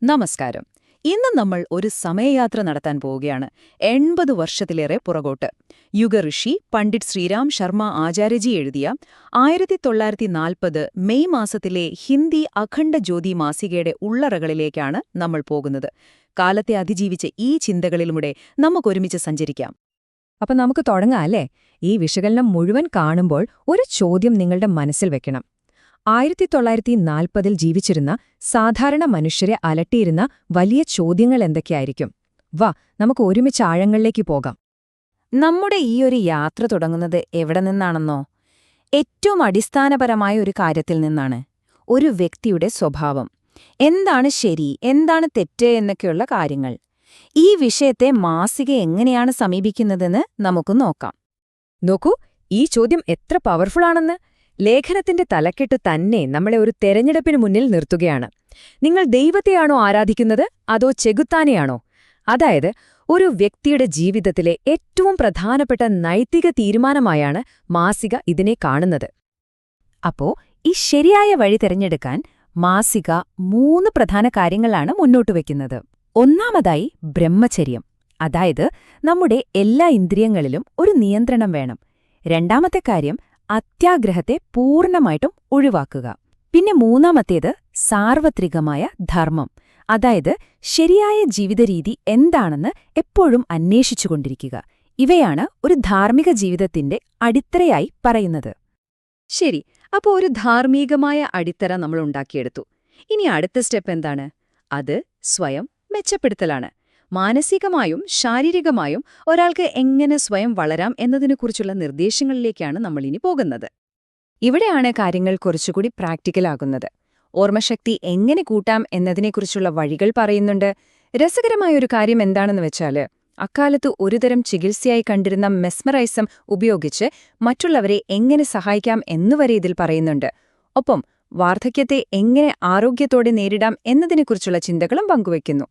നമസ്കാരം. ഇന്ന് നമ്മൾ ഒരു സമയയാത്ര നടത്താൻ പോവുകയാണ്. 80 വർഷത്തിലേറെ പുറകോട്ട്. യുഗഋഷി പണ്ഡിറ്റ് ശ്രീരാം ശർമ്മ ആചാര്യജി എഴുതിയ 1940 മെയ് മാസത്തിലെ ഹിന്ദി അഖണ്ഡ ജ്യോതി മാസികയുടെ ഉള്ളറകളിലേക്കാണ് നമ്മൾ പോകുന്നത്. കാലത്തെ അതിജീവിച്ച ഈ ചിന്തകളിലൂടെ നമുക്കൊരുമിച്ച് സഞ്ചരിക്കാം. അപ്പൊ നമുക്ക് തുടങ്ങാം അല്ലേ? ഈ വിശകലനം മുഴുവൻ കാണുമ്പോൾ ഒരു ചോദ്യം നിങ്ങളുടെ മനസ്സിൽ വെക്കണം. 1940 ജീവിച്ചിരുന്ന സാധാരണ മനുഷ്യരെ അലട്ടിയിരുന്ന വലിയ ചോദ്യങ്ങൾ എന്തൊക്കെയായിരിക്കും? വാ, നമുക്ക് ഒരുമിച്ച് ആഴങ്ങളിലേക്ക് പോകാം. നമ്മുടെ ഈ ഒരു യാത്ര തുടങ്ങുന്നത് എവിടെ നിന്നാണെന്നോ? ഏറ്റവും അടിസ്ഥാനപരമായ ഒരു കാര്യത്തിൽ നിന്നാണ്. ഒരു വ്യക്തിയുടെ സ്വഭാവം. എന്താണ് ശരി, എന്താണ് തെറ്റ് എന്നൊക്കെയുള്ള കാര്യങ്ങൾ. ഈ വിഷയത്തെ മാസിക എങ്ങനെയാണ് സമീപിക്കുന്നതെന്ന് നമുക്ക് നോക്കാം. നോക്കൂ, ഈ ചോദ്യം എത്ര പവർഫുള്ളാണെന്ന്. ലേഖനത്തിന്റെ തലക്കെട്ട് തന്നെ നമ്മളെ ഒരു തെരഞ്ഞെടുപ്പിന് മുന്നിൽ നിർത്തുകയാണ്. നിങ്ങൾ ദൈവത്തെയാണോ ആരാധിക്കുന്നത്, അതോ ചെകുത്താനെയാണോ? അതായത്, ഒരു വ്യക്തിയുടെ ജീവിതത്തിലെ ഏറ്റവും പ്രധാനപ്പെട്ട നൈതിക തീരുമാനമായാണ് മാസിക ഇതിനെ കാണുന്നത്. അപ്പോ ഈ ശരിയായ വഴി തിരഞ്ഞെടുക്കാൻ മാസിക 3 പ്രധാന കാര്യങ്ങളാണ് മുന്നോട്ടുവെക്കുന്നത്. ഒന്നാമതായി ബ്രഹ്മചര്യം, അതായത് നമ്മുടെ എല്ലാ ഇന്ദ്രിയങ്ങളിലും ഒരു നിയന്ത്രണം വേണം. രണ്ടാമത്തെ കാര്യം അത്യാഗ്രഹത്തെ പൂർണ്ണമായിട്ടും ഒഴിവാക്കുക. പിന്നെ മൂന്നാമത്തേത് സാർവത്രികമായ ധർമ്മം, അതായത് ശരിയായ ജീവിതരീതി എന്താണെന്ന് എപ്പോഴും അന്വേഷിച്ചുകൊണ്ടിരിക്കുക. ഇവയാണ് ഒരു ധാർമ്മിക ജീവിതത്തിന്റെ അടിത്തറയായി പറയുന്നത്. ശരി, അപ്പോൾ ഒരു ധാർമ്മികമായ അടിത്തറ നമ്മൾ ഉണ്ടാക്കിയെടുത്തു. ഇനി അടുത്ത സ്റ്റെപ്പ് എന്താണ്? അത് സ്വയം മെച്ചപ്പെടുത്തലാണ്. മാനസികമായും ശാരീരികമായും ഒരാൾക്ക് എങ്ങനെ സ്വയം വളരാം എന്നതിനെക്കുറിച്ചുള്ള നിർദ്ദേശങ്ങളിലേക്കാണ് നമ്മളിനി പോകുന്നത്. ഇവിടെയാണ് കാര്യങ്ങൾ കുറച്ചുകൂടി പ്രാക്ടിക്കലാകുന്നത്. ഓർമ്മശക്തി എങ്ങനെ കൂട്ടാം എന്നതിനെക്കുറിച്ചുള്ള വഴികൾ പറയുന്നുണ്ട്. രസകരമായൊരു കാര്യം എന്താണെന്ന് വെച്ചാൽ, അക്കാലത്ത് ഒരുതരം ചികിത്സയായി കണ്ടിരുന്ന മെസ്മറൈസം ഉപയോഗിച്ച് മറ്റുള്ളവരെ എങ്ങനെ സഹായിക്കാം എന്നുവരെ ഇതിൽ പറയുന്നുണ്ട്. ഒപ്പം വാർദ്ധക്യത്തെ എങ്ങനെ ആരോഗ്യത്തോടെ നേരിടാം എന്നതിനെക്കുറിച്ചുള്ള ചിന്തകളും പങ്കുവയ്ക്കുന്നു.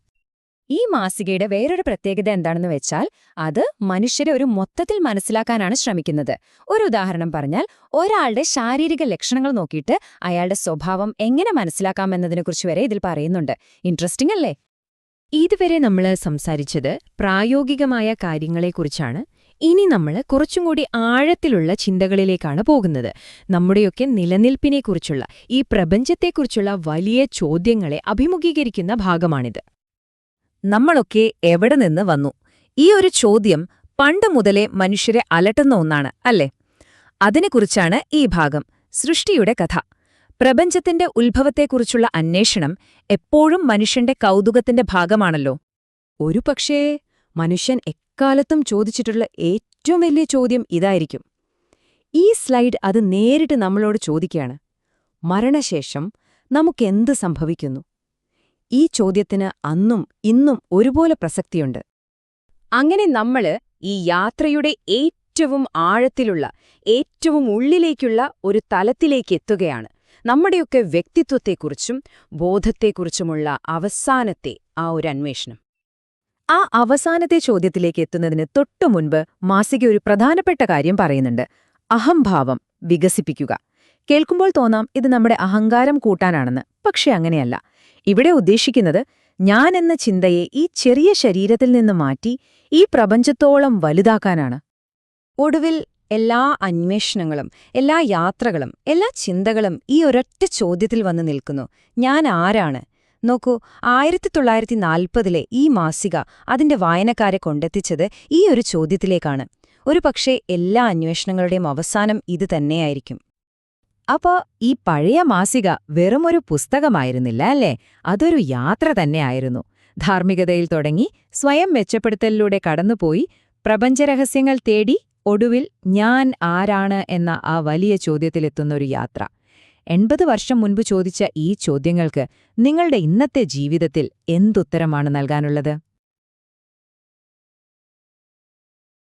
ഈ മാസികയുടെ വേറൊരു പ്രത്യേകത എന്താണെന്ന് വെച്ചാൽ, അത് മനുഷ്യരെ ഒരു മൊത്തത്തിൽ മനസ്സിലാക്കാനാണ് ശ്രമിക്കുന്നത്. ഒരു ഉദാഹരണം പറഞ്ഞാൽ, ഒരാളുടെ ശാരീരിക ലക്ഷണങ്ങൾ നോക്കിയിട്ട് അയാളുടെ സ്വഭാവം എങ്ങനെ മനസ്സിലാക്കാമെന്നതിനെക്കുറിച്ച് വരെ ഇതിൽ പറയുന്നുണ്ട്. ഇൻട്രസ്റ്റിംഗ് അല്ലേ? ഇതുവരെ നമ്മൾ സംസാരിച്ചത് പ്രായോഗികമായ കാര്യങ്ങളെക്കുറിച്ചാണ്. ഇനി നമ്മൾ കുറച്ചും കൂടി ആഴത്തിലുള്ള ചിന്തകളിലേക്കാണ് പോകുന്നത്. നമ്മുടെയൊക്കെ നിലനിൽപ്പിനെക്കുറിച്ചുള്ള, ഈ പ്രപഞ്ചത്തെക്കുറിച്ചുള്ള വലിയ ചോദ്യങ്ങളെ അഭിമുഖീകരിക്കുന്ന ഭാഗമാണിത്. നമ്മളൊക്കെ എവിടെ നിന്ന് വന്നു? ഈ ഒരു ചോദ്യം പണ്ട് മുതലേ മനുഷ്യരെ അലട്ടുന്ന ഒന്നാണ്, അല്ലേ? അതിനെക്കുറിച്ചാണ് ഈ ഭാഗം. സൃഷ്ടിയുടെ കഥ. പ്രപഞ്ചത്തിന്റെ ഉത്ഭവത്തെക്കുറിച്ചുള്ള അന്വേഷണം എപ്പോഴും മനുഷ്യന്റെ കൗതുകത്തിന്റെ ഭാഗമാണല്ലോ. ഒരുപക്ഷേ മനുഷ്യൻ എക്കാലത്തും ചോദിച്ചിട്ടുള്ള ഏറ്റവും വലിയ ചോദ്യം ഇതായിരിക്കും. ഈ സ്ലൈഡ് അത് നേരിട്ട് നമ്മളോട് ചോദിക്കുകയാണ്. മരണശേഷം നമുക്കെന്ത് സംഭവിക്കുന്നു? ഈ ചോദ്യത്തിന് അന്നും ഇന്നും ഒരുപോലെ പ്രസക്തിയുണ്ട്. അങ്ങനെ നമ്മള് ഈ യാത്രയുടെ ഏറ്റവും ആഴത്തിലുള്ള, ഏറ്റവും ഉള്ളിലേക്കുള്ള ഒരു തലത്തിലേക്ക് എത്തുകയാണ്. നമ്മുടെയൊക്കെ വ്യക്തിത്വത്തെക്കുറിച്ചും ബോധത്തെക്കുറിച്ചുമുള്ള അവസാനത്തെ ആ ഒരു അന്വേഷണം. ആ അവസാനത്തെ ചോദ്യത്തിലേക്ക് എത്തുന്നതിന് തൊട്ടുമുൻപ് മാസിക ഒരു പ്രധാനപ്പെട്ട കാര്യം പറയുന്നുണ്ട്: അഹംഭാവം വികസിപ്പിക്കുക. കേൾക്കുമ്പോൾ തോന്നാം ഇത് നമ്മുടെ അഹങ്കാരം കൂട്ടാനാണെന്ന്. പക്ഷെ അങ്ങനെയല്ല. ഇവിടെ ഉദ്ദേശിക്കുന്നത് ഞാൻ എന്ന ചിന്തയെ ഈ ചെറിയ ശരീരത്തിൽ നിന്ന് മാറ്റി ഈ പ്രപഞ്ചത്തോളം വലുതാക്കാനാണ്. ഒടുവിൽ എല്ലാ അന്വേഷണങ്ങളും, എല്ലാ യാത്രകളും, എല്ലാ ചിന്തകളും ഈ ഒരൊറ്റ ചോദ്യത്തിൽ വന്ന് നിൽക്കുന്നു: ഞാൻ ആരാണ്? നോക്കൂ, 1940 ഈ മാസിക അതിന്റെ വായനക്കാരെ കൊണ്ടെത്തിച്ചത് ഈ ഒരു ചോദ്യത്തിലേക്കാണ്. ഒരുപക്ഷേ എല്ലാ അന്വേഷണങ്ങളുടെയും അവസാനം ഇത് തന്നെയായിരിക്കും. അപ്പോ ഈ പഴയ മാസിക വെറുമൊരു പുസ്തകമായിരുന്നില്ല, അല്ലേ? അതൊരു യാത്ര തന്നെയായിരുന്നു. ധാർമ്മികതയിൽ തുടങ്ങി സ്വയം മെച്ചപ്പെടുത്തലിലൂടെ കടന്നുപോയി പ്രപഞ്ചരഹസ്യങ്ങൾ തേടി ഒടുവിൽ ഞാൻ ആരാണ് എന്ന ആ വലിയ ചോദ്യത്തിലെത്തുന്നൊരു യാത്ര. 80 വർഷം മുൻപ് ചോദിച്ച ഈ ചോദ്യങ്ങൾക്ക് നിങ്ങളുടെ ഇന്നത്തെ ജീവിതത്തിൽ എന്തുത്തരമാണ് നൽകാനുള്ളത്?